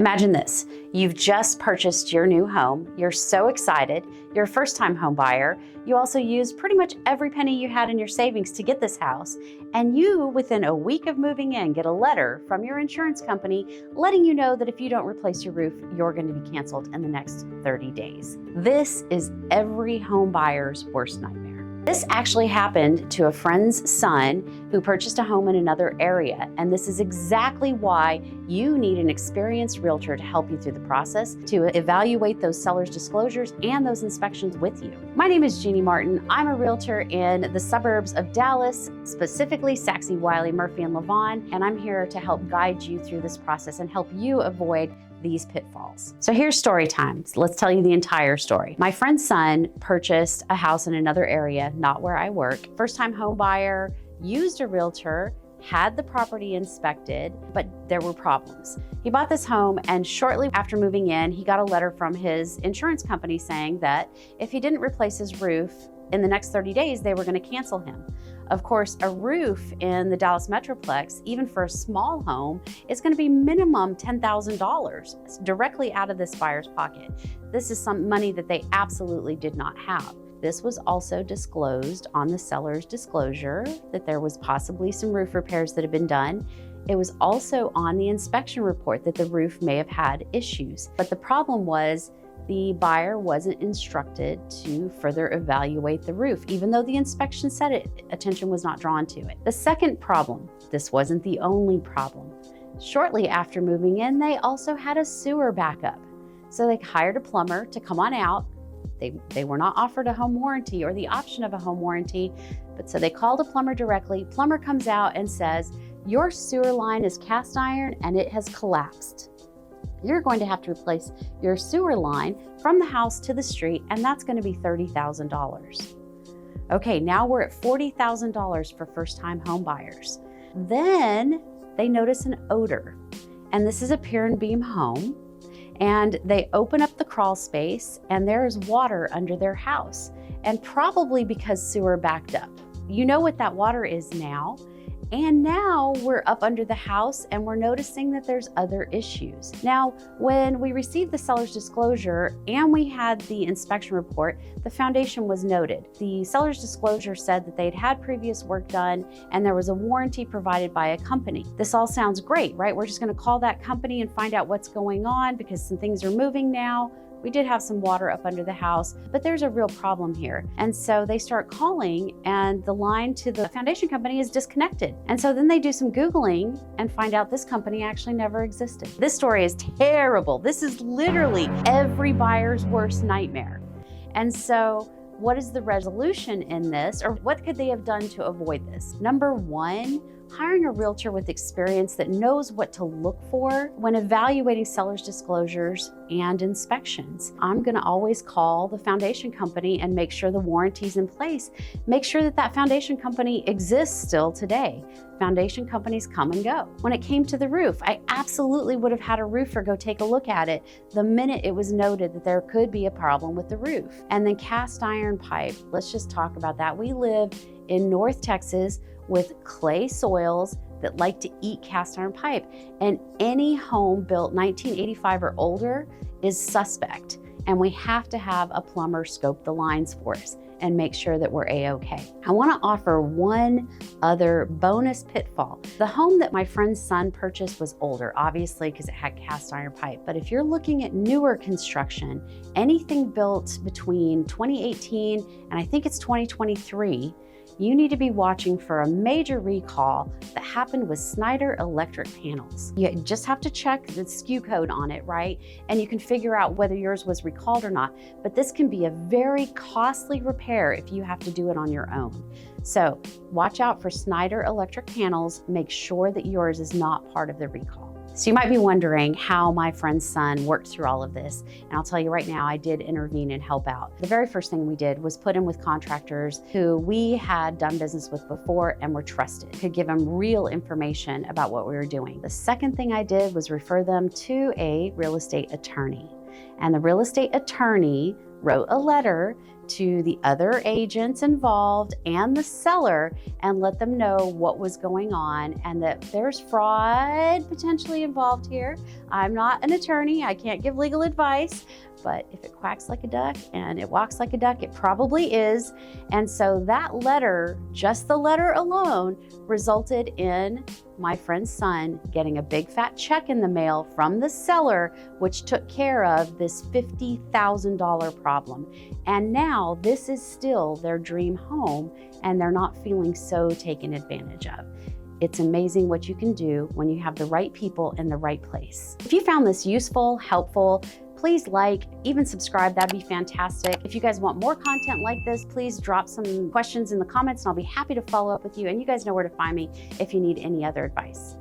Imagine this, you've just purchased your new home, you're so excited, you're a first-time home buyer, you also used pretty much every penny you had in your savings to get this house, and you, within a week of moving in, get a letter from your insurance company letting you know that if you don't replace your roof, you're going to be canceled in the next 30 days. This is every home buyer's worst nightmare. This actually happened to a friend's son who purchased a home in another area, and this is exactly why you need an experienced realtor to help you through the process, to evaluate those seller's disclosures and those inspections with you. My name is Jeanie Marten. I'm a realtor in the suburbs of Dallas, specifically Saxe, Wiley, Murphy, and Levon, and I'm here to help guide you through this process and help you avoid these pitfalls. So here's story time. Let's tell you the entire story. My friend's son purchased a house in another area, not where I work. First-time home buyer, used a realtor, had the property inspected, but there were problems. He bought this home, and shortly after moving in, he got a letter from his insurance company saying that if he didn't replace his roof in the next 30 days, they were going to cancel him. Of course, a roof in the Dallas Metroplex, even for a small home, is going to be minimum $10,000 directly out of this buyer's pocket. This is some money that they absolutely did not have. This was also disclosed on the seller's disclosure that there was possibly some roof repairs that had been done. It was also on the inspection report that the roof may have had issues. But the problem was the buyer wasn't instructed to further evaluate the roof, even though the inspection said it, attention was not drawn to it. The second problem, this wasn't the only problem. Shortly after moving in, they also had a sewer backup. So they hired a plumber to come on out. They were not offered a home warranty or the option of a home warranty, but so they called a plumber directly. Plumber comes out and says, your sewer line is cast iron and it has collapsed. You're going to have to replace your sewer line from the house to the street, and that's going to be $30,000. Okay, now we're at $40,000 for first-time home buyers. Then they notice an odor, and this is a pier and beam home, and they open up the crawl space, and there is water under their house, and probably because sewer backed up. You know what that water is now. And now we're up under the house and we're noticing that there's other issues. Now, when we received the seller's disclosure and we had the inspection report, the foundation was noted. The seller's disclosure said that they'd had previous work done and there was a warranty provided by a company. This all sounds great, right? We're just gonna call that company and find out what's going on because some things are moving now. We did have some water up under the house, but there's a real problem here. And so they start calling and the line to the foundation company is disconnected. And so then they do some Googling and find out this company actually never existed. This story is terrible. This is literally every buyer's worst nightmare. And so what is the resolution in this, or what could they have done to avoid this? Number one, hiring a realtor with experience that knows what to look for when evaluating seller's disclosures and inspections. I'm going to always call the foundation company and make sure the warranty's in place. Make sure that that foundation company exists still today. Foundation companies come and go. When it came to the roof, I absolutely would have had a roofer go take a look at it the minute it was noted that there could be a problem with the roof. And then cast iron pipe, let's just talk about that. We live in North Texas with clay soils that like to eat cast iron pipe. And any home built 1985 or older is suspect. And we have to have a plumber scope the lines for us and make sure that we're A-okay. I wanna offer one other bonus pitfall. The home that my friend's son purchased was older, obviously, because it had cast iron pipe. But if you're looking at newer construction, anything built between 2018 and I think it's 2023, you need to be watching for a major recall that happened with Schneider electric panels. You just have to check the SKU code on it, right? And you can figure out whether yours was recalled or not. But this can be a very costly repair if you have to do it on your own. So watch out for Schneider electric panels. Make sure that yours is not part of the recall. So you might be wondering how my friend's son worked through all of this. And I'll tell you right now, I did intervene and help out. The very first thing we did was put him with contractors who we had done business with before and were trusted, could give him real information about what we were doing. The second thing I did was refer them to a real estate attorney. And the real estate attorney wrote a letter to the other agents involved and the seller and let them know what was going on and that there's fraud potentially involved here. I'm not an attorney, I can't give legal advice, but if it quacks like a duck and it walks like a duck, it probably is. And so that letter, just the letter alone, resulted in my friend's son getting a big fat check in the mail from the seller, which took care of this $50,000 problem. And now this is still their dream home and they're not feeling so taken advantage of. It's amazing what you can do when you have the right people in the right place. If you found this useful, helpful, please like, even subscribe, that'd be fantastic. If you guys want more content like this, please drop some questions in the comments and I'll be happy to follow up with you. And you guys know where to find me if you need any other advice.